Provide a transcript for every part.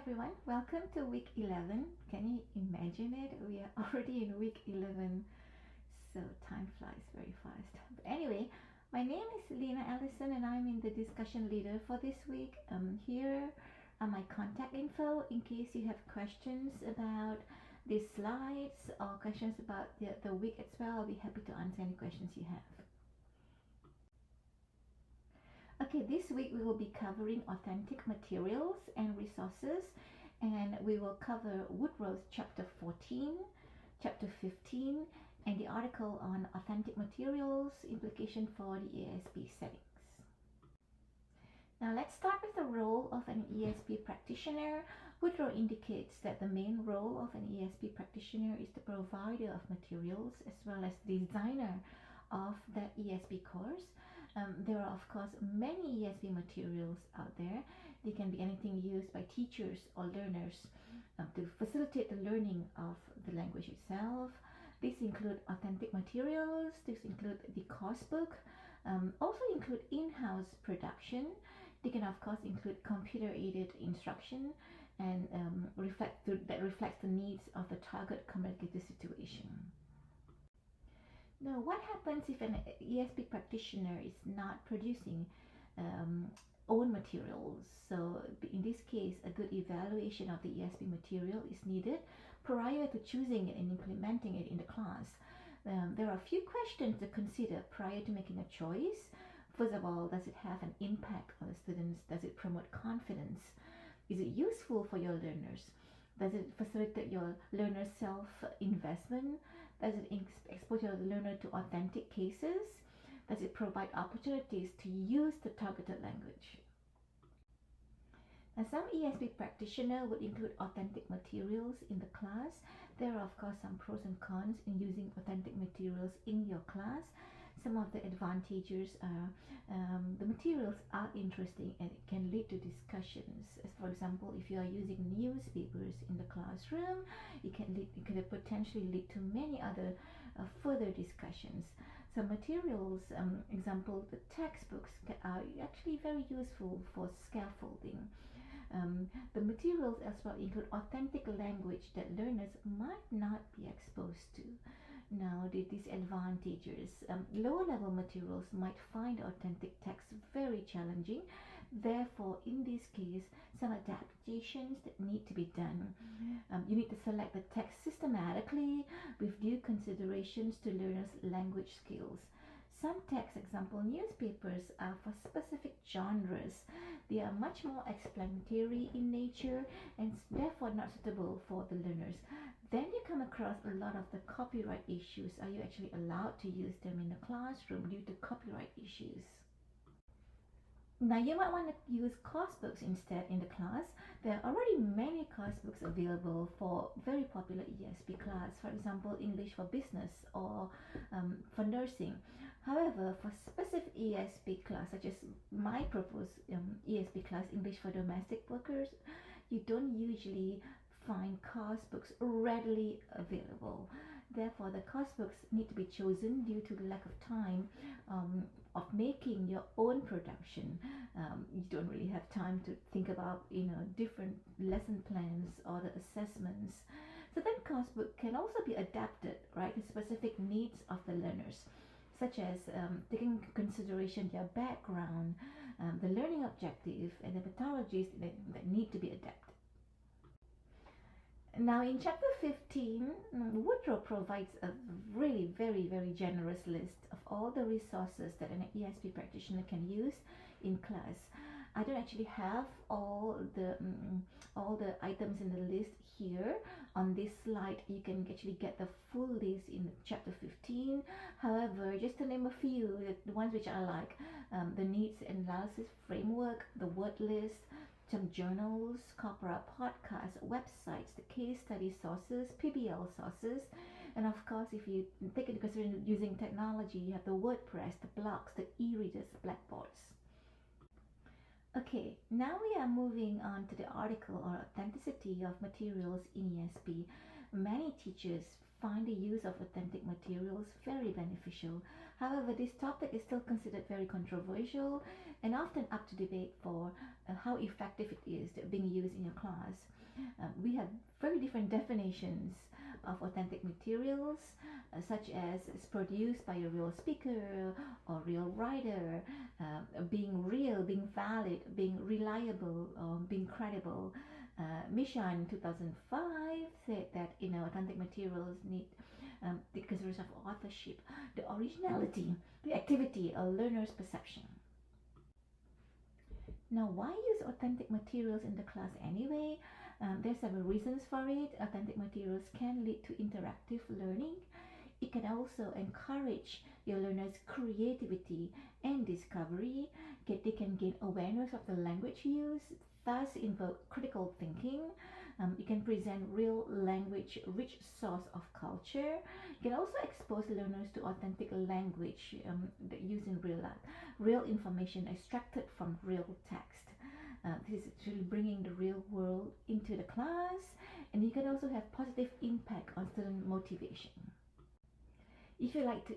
everyone, welcome to week 11. Can you imagine it? We are already in week 11, so time flies very fast. But anyway, my name is Lena Allison and I'm in the discussion leader for this week. Here are my contact info in case you have questions about these slides or questions about the week as well. I'll be happy to answer any questions you have. Okay, this week we will be covering authentic materials and resources, and we will cover Woodrow's chapter 14, chapter 15, and the article on authentic materials, implication for the ESP settings. Now let's start with the role of an ESP practitioner. Woodrow indicates that the main role of an ESP practitioner is the provider of materials as well as designer of the ESP course. There are of course many ESP materials out there. They can be anything used by teachers or learners to facilitate the learning of the language itself. These include authentic materials, these include the coursebook, also include in-house production. They can of course include computer-aided instruction and that reflects the needs of the target communicative situation. Now, what happens if an ESP practitioner is not producing own materials? So in this case, a good evaluation of the ESP material is needed prior to choosing it and implementing it in the class. There are a few questions to consider prior to making a choice. First of all, does it have an impact on the students? Does it promote confidence? Is it useful for your learners? Does it facilitate your learner's self-investment? Does it expose your learner to authentic cases? Does it provide opportunities to use the targeted language? Now, some ESP practitioner would include authentic materials in the class. There are of course some pros and cons in using authentic materials in your class. Some of the advantages are the materials are interesting and it can lead to discussions. As for example, if you are using newspapers in the classroom, it can potentially lead to many other further discussions. So materials, example, the textbooks are actually very useful for scaffolding. The materials as well include authentic language that learners might not be exposed to. Now, the disadvantages. Lower level materials might find authentic text very challenging. Therefore, in this case, some adaptations that need to be done. You need to select the text systematically with due considerations to learners' language skills. Some text, example newspapers, are for specific genres. They are much more explanatory in nature and therefore not suitable for the learners. Then you come across a lot of the copyright issues. Are you actually allowed to use them in the classroom due to copyright issues? Now you might want to use coursebooks instead in the class. There are already many coursebooks available for very popular ESP class, for example English for business or for nursing. However, for specific ESP class such as my proposed ESP class, English for domestic workers, you don't usually find coursebooks readily available. Therefore, the coursebooks need to be chosen due to the lack of time of making your own production. You don't really have time to think about different lesson plans or the assessments. So then coursebook can also be adapted, right, to specific needs of the learners, such as taking into consideration their background, the learning objective, and the methodologies that need to be adapted. Now in chapter 15, Woodrow provides a really very generous list of all the resources that an ESP practitioner can use in class. I don't actually have all the items in the list here on this slide. You can actually get the full list in chapter 15. However, just to name a few, the ones which I like, the needs analysis framework, the word list, some journals, corpora podcasts, websites, the case study sources, PBL sources, and of course, if you take into consideration using technology, you have the WordPress, the blogs, the e-readers, blackboards. Okay, now we are moving on to the article on authenticity of materials in ESP. Many teachers find the use of authentic materials very beneficial. However, this topic is still considered very controversial and often up to debate for how effective it is being used in your class. We have very different definitions of authentic materials, such as it's produced by a real speaker or real writer, being real, being valid, being reliable, being credible. Mission 2005 said that authentic materials need the consideration of authorship, the originality, the activity, a learner's perception. Now, why use authentic materials in the class anyway? There's several reasons for it. Authentic materials can lead to interactive learning. It can also encourage your learners' creativity and discovery. They can gain awareness of the language used, thus invoke critical thinking. You can present real language, rich source of culture. You can also expose learners to authentic language that using real information extracted from real text. This is really bringing the real world into the class, and you can also have positive impact on student motivation. If you like to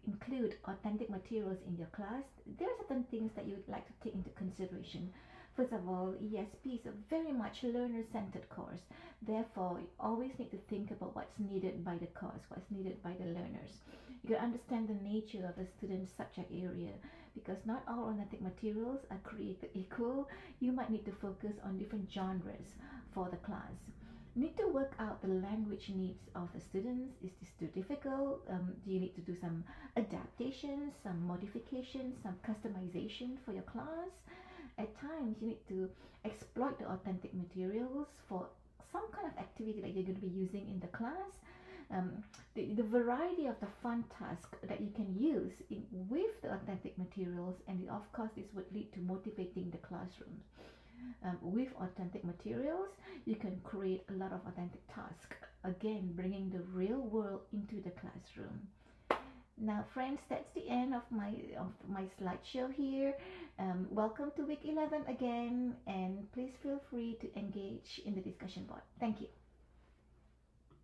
include authentic materials in your class, there are certain things that you would like to take into consideration. First of all, ESP is a very much learner-centered course. Therefore, you always need to think about what's needed by the course, what's needed by the learners. You can understand the nature of the student's subject area, because not all authentic materials are created equal. You might need to focus on different genres for the class. You need to work out the language needs of the students. Is this too difficult? Do you need to do some adaptations, some modifications, some customization for your class? At times, you need to exploit the authentic materials for some kind of activity that you're going to be using in the class. The variety of the fun task that you can use with the authentic materials, and of course this would lead to motivating the classroom. With authentic materials, you can create a lot of authentic tasks, again bringing the real world into the classroom. Now friends, that's the end of my slideshow here. Welcome to week 11 again, and please feel free to engage in the discussion board. Thank you.